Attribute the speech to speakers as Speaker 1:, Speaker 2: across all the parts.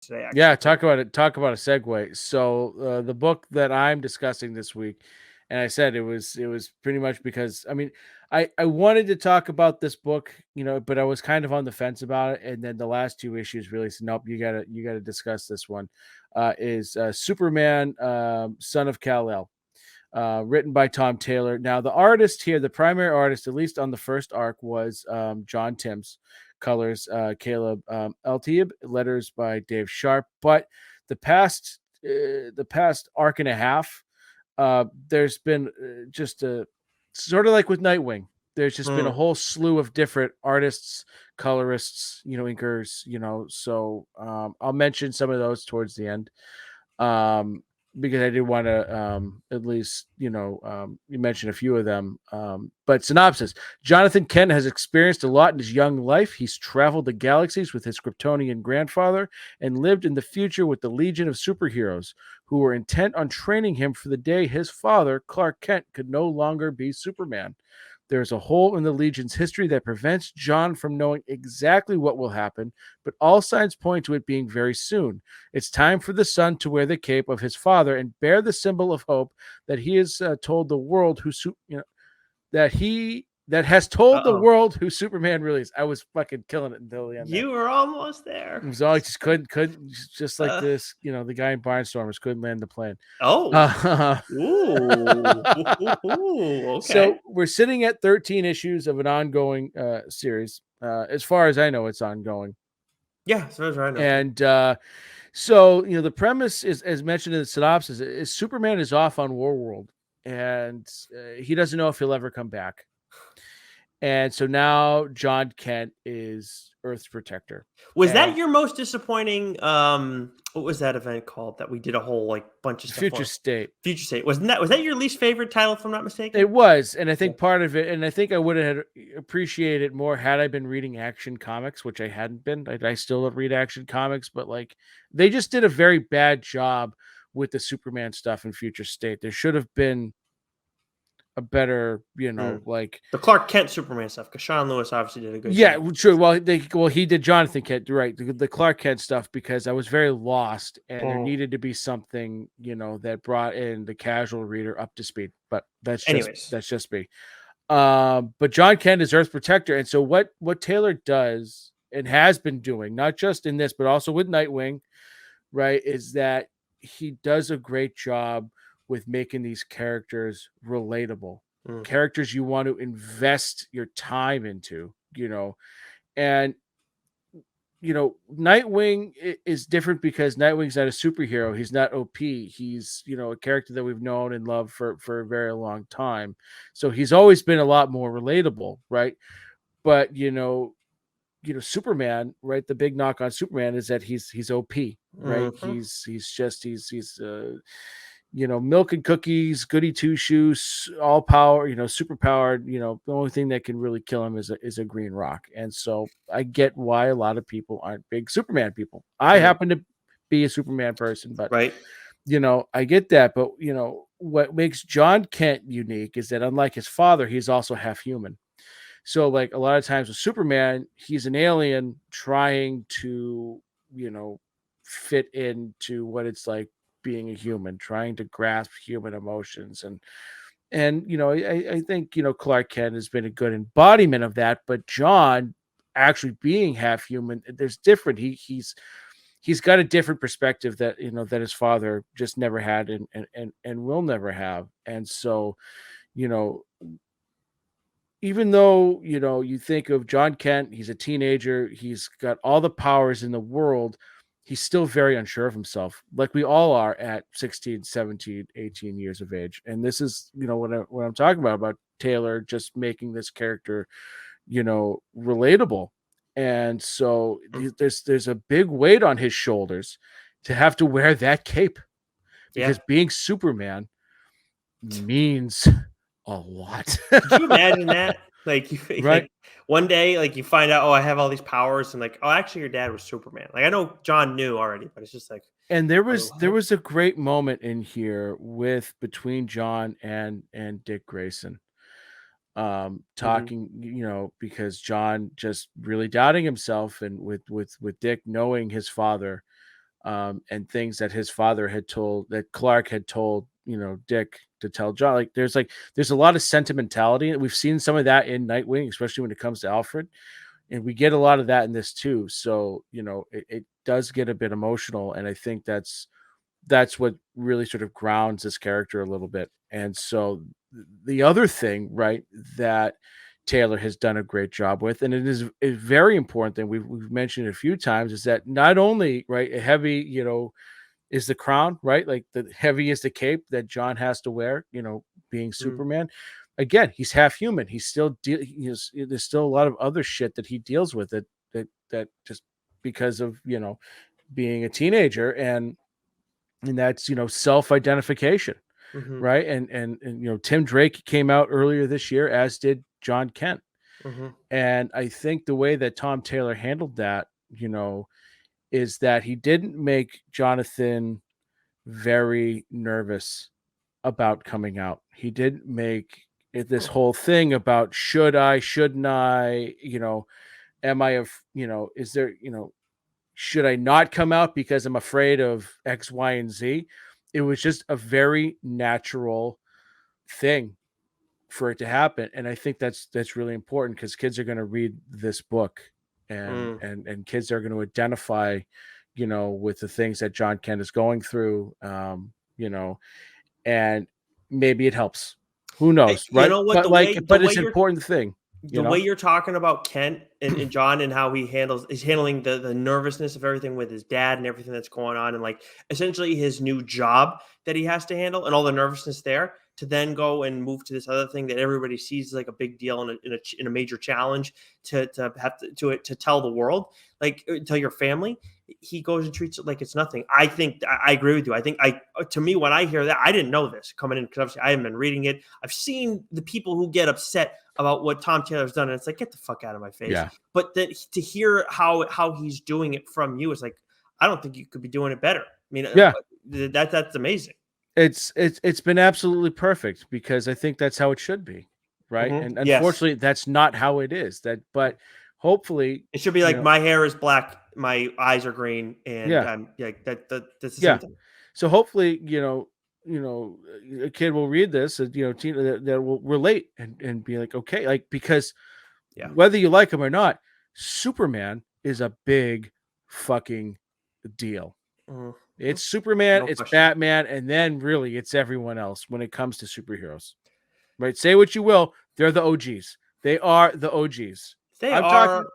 Speaker 1: today,
Speaker 2: Yeah,
Speaker 1: actually.
Speaker 2: talk about it. Talk about a segue. So the book that I'm discussing this week, and I said it was pretty much because I mean I wanted to talk about this book, but I was kind of on the fence about it, and then the last two issues really said, nope, you gotta discuss this one. Is Superman, Son of Kal-El, written by Tom Taylor. Now, the artist here, the primary artist, at least on the first arc, was John Timms. Colors, Caleb Eltieb. Letters by Dave Sharp. But the past arc and a half, there's been just a sort of like with Nightwing. There's just been a
Speaker 1: Mm.
Speaker 2: whole slew of different artists, colorists, inkers. So I'll mention some of those towards the end. Um, because I did want to at least you mentioned a few of them. But synopsis: Jonathan Kent has experienced a lot in his young life. He's traveled the galaxies with his Kryptonian grandfather and lived in the future with the Legion of Superheroes, who were intent on training him for the day his father, Clark Kent, could no longer be Superman. There's a hole in the Legion's history that prevents John from knowing exactly what will happen, but all signs point to it being very soon. It's time for the son to wear the cape of his father and bear the symbol of hope that he has told the world that has told the
Speaker 1: Uh-oh.
Speaker 2: world who Superman really is. I was fucking killing it until the end there.
Speaker 1: You were almost
Speaker 2: It
Speaker 1: there.
Speaker 2: was all I just couldn't just like
Speaker 1: Uh,
Speaker 2: this, the guy in Barnstormers couldn't land the plane.
Speaker 1: oh.
Speaker 2: Uh,
Speaker 1: Ooh. Ooh. Okay.
Speaker 2: so we're sitting at 13 issues of an ongoing series. As far as I know, it's ongoing.
Speaker 1: Yeah, so that's right. I know too.
Speaker 2: And so the premise is, as mentioned in the synopsis, is Superman is off on Warworld, and he doesn't know if he'll ever come back. And so now John Kent is Earth's protector.
Speaker 1: Was that
Speaker 2: And
Speaker 1: your most disappointing? What was that event called that we did a whole like bunch of stuff
Speaker 2: Future
Speaker 1: for?
Speaker 2: State.
Speaker 1: Future State. Was that your least favorite title, if I'm not mistaken?
Speaker 2: It was, and I
Speaker 1: Yeah.
Speaker 2: think part of it, and I think I would have appreciated it more had I been reading Action Comics, which I hadn't been. I still read Action Comics, but like they just did a very bad job with the Superman stuff in Future State. There should have been a better,
Speaker 1: Mm.
Speaker 2: like
Speaker 1: The Clark Kent Superman stuff, because Sean Lewis obviously did a good
Speaker 2: yeah,
Speaker 1: job.
Speaker 2: true. Well, he did Jonathan Kent, right? The Clark Kent stuff because I was very lost, and there
Speaker 1: Mm.
Speaker 2: needed to be something, that brought in the casual reader up to speed. But that's just
Speaker 1: Anyways.
Speaker 2: that's just me. But John Kent is Earth's protector, and so what Taylor does and has been doing, not just in this, but also with Nightwing, right, is that he does a great job with making these characters relatable,
Speaker 1: Mm.
Speaker 2: characters you want to invest your time into, and Nightwing is different because Nightwing's not a superhero. He's not OP. He's a character that we've known and loved for a very long time. So he's always been a lot more relatable, right? But Superman, right? The big knock on Superman is that he's OP, right?
Speaker 1: Mm-hmm.
Speaker 2: He's milk and cookies, goody two shoes, all power, super powered. The only thing that can really kill him is a green rock. And so I get why a lot of people aren't big Superman people. I
Speaker 1: Mm.
Speaker 2: happen to be a Superman person, but
Speaker 1: Right.
Speaker 2: I get that. But what makes John Kent unique is that unlike his father, he's also half human. So like a lot of times with Superman, he's an alien trying to, fit into what it's like being a human, trying to grasp human emotions. And I think, Clark Kent has been a good embodiment of that, but John actually being half human, there's different. He's got a different perspective that that his father just never had and will never have. And so, you know, even though you think of John Kent, he's a teenager, he's got all the powers in the world, he's still very unsure of himself, like we all are at 16, 17, 18 years of age. And this is what I'm talking about Taylor just making this character relatable. And so
Speaker 1: Mm.
Speaker 2: there's a big weight on his shoulders to have to wear that cape,
Speaker 1: Yeah.
Speaker 2: because being Superman means a lot.
Speaker 1: Could you imagine that? Like
Speaker 2: Right.
Speaker 1: like one day, like you find out, oh, I have all these powers, and like, oh, actually, your dad was Superman. Like I know John knew already, but it's just like,
Speaker 2: And there
Speaker 1: wait,
Speaker 2: was there
Speaker 1: what?
Speaker 2: was a great moment in here with between John and Dick Grayson,
Speaker 1: Mm-hmm.
Speaker 2: talking, because John just really doubting himself, and with Dick knowing his father, and things that his father had told, that Clark had told, Dick to tell John. There's a lot of sentimentality. We've seen some of that in Nightwing, especially when it comes to Alfred, and we get a lot of that in this too. So it does get a bit emotional, and I think that's what really sort of grounds this character a little bit. And so the other thing, right, that Taylor has done a great job with, and it is a very important thing we've mentioned a few times, is that not only, right, a heavy, is the crown, right, like the heavy is the cape that John has to wear, being
Speaker 1: Mm,
Speaker 2: Superman. Again, he's half human. He's still there's still a lot of other shit that he deals with, that just because of being a teenager, and that's self-identification,
Speaker 1: mhm,
Speaker 2: right? And Tim Drake came out earlier this year, as did John Kent.
Speaker 1: mhm.
Speaker 2: And I think the way that Tom Taylor handled that, is that he didn't make Jonathan very nervous about coming out. He didn't make it this whole thing about should I, shouldn't I, am I, is there, should I not come out because I'm afraid of X, Y, and Z? It was just a very natural thing for it to happen. And I think that's really important, because kids are going to read this book, and
Speaker 1: Mm.
Speaker 2: kids are going to identify, with the things that John Kent is going through, and maybe it helps. Who
Speaker 1: Hey,
Speaker 2: knows,
Speaker 1: you
Speaker 2: right?
Speaker 1: know what?
Speaker 2: But but it's an important thing,
Speaker 1: The way you're talking about Kent and John, and how he's handling the nervousness of everything with his dad and everything that's going on, and like essentially his new job that he has to handle, and all the nervousness there, to then go and move to this other thing that everybody sees as like a big deal, and in a major challenge, to have to tell the world, like tell your family. He goes and treats it like it's nothing. I think I agree with you. I think to me, when I hear that, I didn't know this coming in, because obviously I haven't been reading it. I've seen the people who get upset about what Tom Taylor's done, and it's like, get the fuck out of my face.
Speaker 2: Yeah.
Speaker 1: But then to hear how he's doing it from you, it's like, I don't think you could be doing it better. I mean,
Speaker 2: Yeah.
Speaker 1: that's amazing.
Speaker 2: It's been absolutely perfect, because I think that's how it should be, right?
Speaker 1: Mhm.
Speaker 2: And
Speaker 1: Yes.
Speaker 2: unfortunately, that's not how it is. But hopefully,
Speaker 1: It should be
Speaker 2: you
Speaker 1: like,
Speaker 2: know,
Speaker 1: my hair is black, my eyes are green, and
Speaker 2: yeah,
Speaker 1: yeah, that's the same
Speaker 2: yeah.
Speaker 1: thing.
Speaker 2: So hopefully, a kid will read this, teen, that will relate, and be like, okay, like, because
Speaker 1: Yeah.
Speaker 2: whether you like him or not, Superman is a big fucking deal.
Speaker 1: Mhm.
Speaker 2: It's Superman,
Speaker 1: No
Speaker 2: it's
Speaker 1: question.
Speaker 2: Batman, and then really it's everyone else when it comes to superheroes. Right? Say what you will, they're the OGs. They are the OGs.
Speaker 1: They
Speaker 2: I'm
Speaker 1: are.
Speaker 2: talking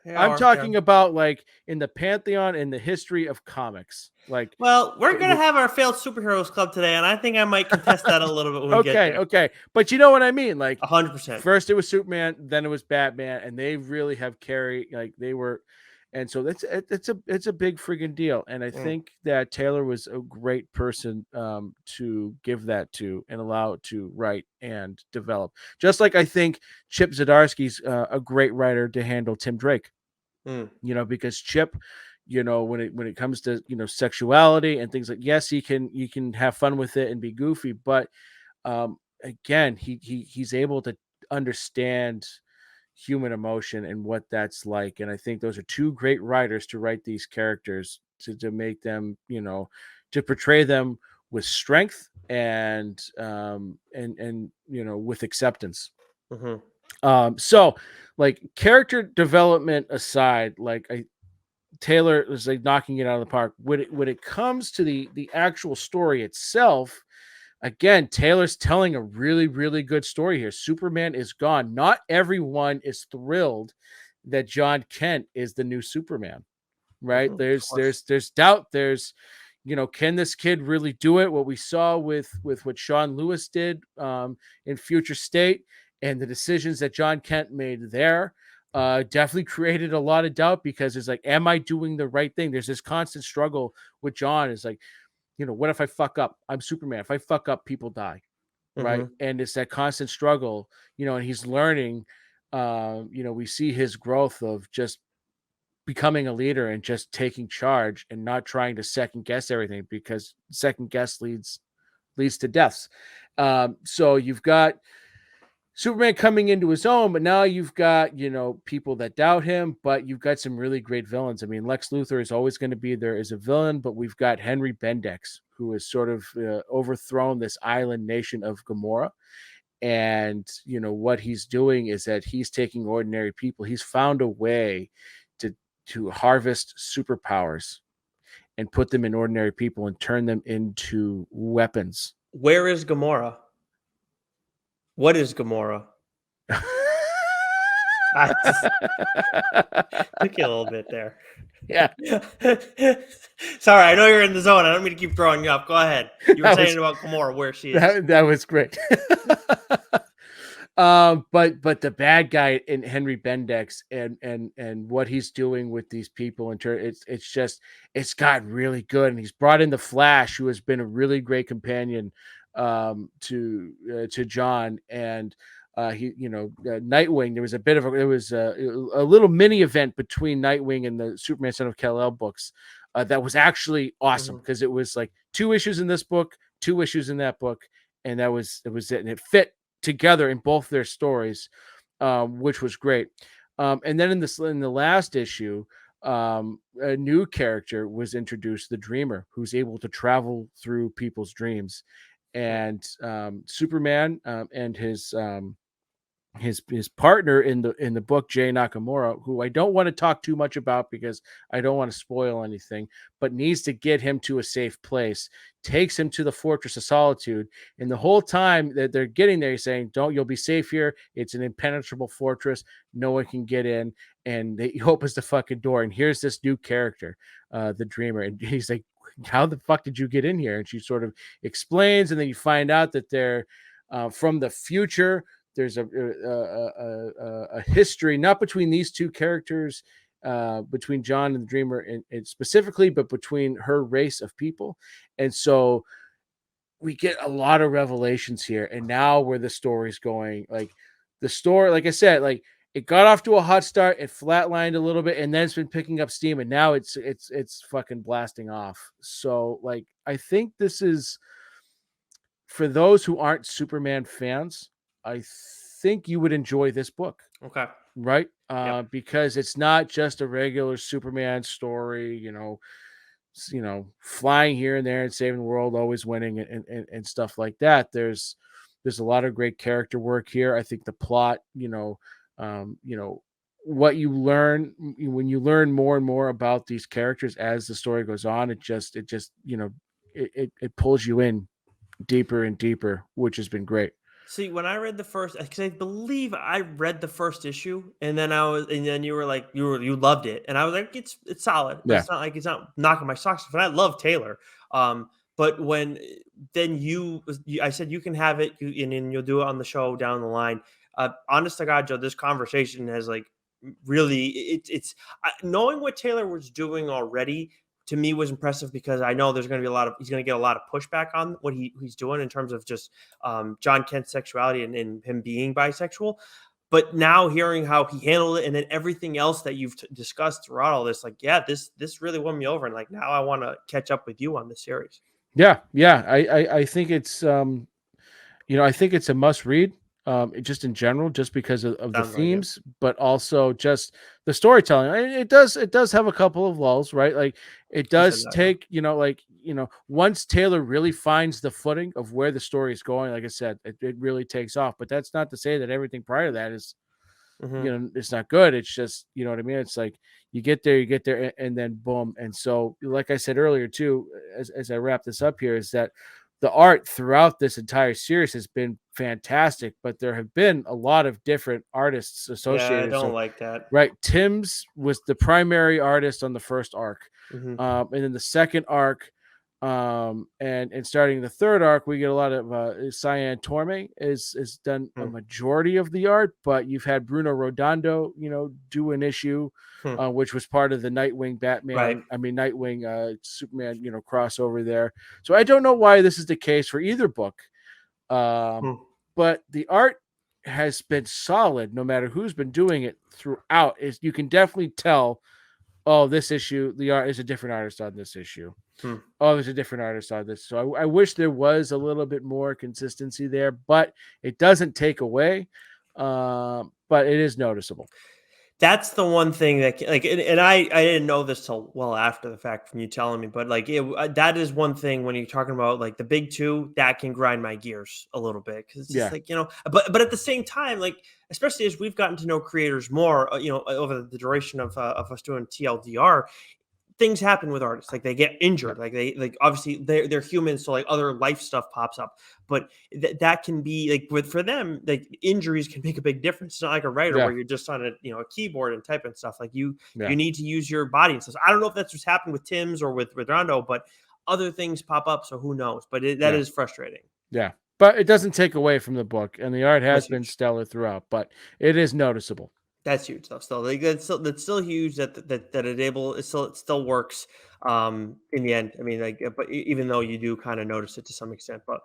Speaker 1: They
Speaker 2: I'm
Speaker 1: are. Yeah.
Speaker 2: talking about, like, in the pantheon, in the history of comics. Like,
Speaker 1: Well, we're gonna
Speaker 2: with
Speaker 1: have our failed superheroes club today, and I think I might contest that a little bit when we get
Speaker 2: okay,
Speaker 1: there.
Speaker 2: okay. But you know what I mean? Like,
Speaker 1: 100%.
Speaker 2: first it was Superman, then it was Batman, and they really have carried, like, they were, and so it's a big friggin' deal. And I
Speaker 1: Mm,
Speaker 2: think that Taylor was a great person, to give that to, and allow it to write and develop. Just like I think Chip Zdarsky's, a great writer to handle Tim Drake,
Speaker 1: mm,
Speaker 2: because Chip, when it comes to, sexuality and things, like, yes, he can have fun with it and be goofy, but, again, he's able to understand human emotion and what that's like. And I think those are two great writers to write these characters, to make them, to portray them with strength, and with acceptance.
Speaker 1: mhm,
Speaker 2: So, like, character development aside, like, Taylor is, like, knocking it out of the park. When it comes to the actual story itself, again, Taylor's telling a really, really good story here. Superman is gone. Not everyone is thrilled that John Kent is the new Superman, right?
Speaker 1: mhm, of course.
Speaker 2: There's doubt. There's, can this kid really do it? What we saw with what Sean Lewis did, in Future State, and the decisions that John Kent made there, definitely created a lot of doubt, because it's like, am I doing the right thing? There's this constant struggle with John. Is like, what if I fuck up? I'm Superman. If I fuck up, people die, right?
Speaker 1: Mhm,
Speaker 2: And it's that constant struggle, and he's learning. We see his growth of just becoming a leader, and just taking charge, and not trying to second guess everything, because second guess leads to deaths. So you've got Superman coming into his own, but now you've got, people that doubt him, but you've got some really great villains. I mean, Lex Luthor is always going to be there as a villain, but we've got Henry Bendex, who has sort of overthrown this island nation of Gamora. And, what he's doing is that he's taking ordinary people. He's found a way to harvest superpowers and put them in ordinary people and turn them into weapons.
Speaker 1: Where is Gamora? What is Gamora? I just took you a little bit there.
Speaker 2: Yeah.
Speaker 1: Sorry, I know you're in the zone. I don't mean to keep throwing you up. Go ahead. You were saying about Gamora, where she is.
Speaker 2: That was great. But the bad guy in Henry Bendex and what he's doing with these people, it's got really good. And he's brought in the Flash, who has been a really great companion to John. And Nightwing. There was a little mini event between Nightwing and the Superman Son of Kal-El books that was actually awesome, because it was like 2 issues in this book, 2 issues in that book, and that was it. And it fit together in both their stories, which was great. And then in the last issue, a new character was introduced, the Dreamer, who's able to travel through people's dreams. And Superman and his partner in the book, Jay Nakamura, who I don't want to talk too much about because I don't want to spoil anything, but needs to get him to a safe place, takes him to the Fortress of Solitude. And the whole time that they're getting there, he's saying, you'll be safe here. It's an impenetrable fortress. No one can get in. And he opens the fucking door, and here's this new character, the Dreamer. And he's like, how the fuck did you get in here? And she sort of explains, and then you find out that they're from the future. There's a history, not between these two characters, between John and the Dreamer and specifically, but between her race of people. And so we get a lot of revelations here. And now where the story's going, like the story, like I said, like it got off to a hot start, it flatlined a little bit, and then it's been picking up steam, and now it's fucking blasting off. So like I think this is, for those who aren't Superman fans, I think you would enjoy this book.
Speaker 1: Okay.
Speaker 2: Right? Because it's not just a regular Superman story, flying here and there and saving the world, always winning and stuff like that. There's a lot of great character work here. I think the plot, what you learn when you learn more and more about these characters as the story goes on, it pulls you in deeper and deeper, which has been great.
Speaker 1: See, when I read the first, because I believe I read the first issue, and then you were like, you loved it, and I was like, it's solid, but it's not like it's not knocking my socks off. And I love Taylor, but when then I said you can have it, and then you'll do it on the show down the line. Honest to God, Joe, this conversation has like really, it's knowing what Taylor was doing already, to me, was impressive, because I know he's going to get a lot of pushback on what he's doing in terms of just John Kent's sexuality and him being bisexual. But now hearing how he handled it, and then everything else that you've discussed throughout all this, like, yeah, this really won me over. And like, now I want to catch up with you on the series.
Speaker 2: Yeah. I think it's, I think it's a must read. Just in general, just because of the themes, but also just the storytelling. It does have a couple of lulls, right? Like it does take, once Taylor really finds the footing of where the story is going, like I said, it really takes off. But that's not to say that everything prior to that is, it's not good. It's just, you know what I mean? It's like you get there and then boom. And so, like I said earlier too, as I wrap this up here, is that the art throughout this entire series has been fantastic, but there have been a lot of different artists associated.
Speaker 1: Yeah, I don't like that.
Speaker 2: Right. Timms was the primary artist on the first arc. And then the second arc, and starting the third arc, we get a lot of Cyan Torme is done a majority of the art, but you've had Bruno Redondo, do an issue, which was part of the Nightwing Batman,
Speaker 1: right.
Speaker 2: Nightwing Superman, crossover there. So I don't know why this is the case for either book, but the art has been solid no matter who's been doing it throughout. You can definitely tell, oh, this issue, the art is a different artist on this issue.
Speaker 1: Hmm.
Speaker 2: Oh, there's a different artist on this. So I wish there was a little bit more consistency there, but it doesn't take away. But it is noticeable.
Speaker 1: That's the one thing that like, and I didn't know this till well after the fact from you telling me, but like that is one thing when you're talking about like the big two that can grind my gears a little bit because it's just
Speaker 2: Yeah,
Speaker 1: like but at the same time like especially as we've gotten to know creators more over the duration of us doing TLDR, things happen with artists like they get
Speaker 2: yeah,
Speaker 1: injured like they like obviously they're humans so like other life stuff pops up but that can be like with for them like injuries can make a big difference. It's not like a writer
Speaker 2: yeah,
Speaker 1: where you're just on a keyboard and typing stuff like you
Speaker 2: yeah,
Speaker 1: need to use your body and stuff. I don't know if that's what's happened with Tim's or with Rondo, but other things pop up so who knows, but that
Speaker 2: yeah,
Speaker 1: is frustrating.
Speaker 2: yeah. But it doesn't take away from the book, and the art has
Speaker 1: That's
Speaker 2: been
Speaker 1: huge.
Speaker 2: stellar throughout. But it is noticeable.
Speaker 1: That's huge though. Still, like that's still huge that it still works in the end. I mean, like, but even though you do kind of notice it to some extent, but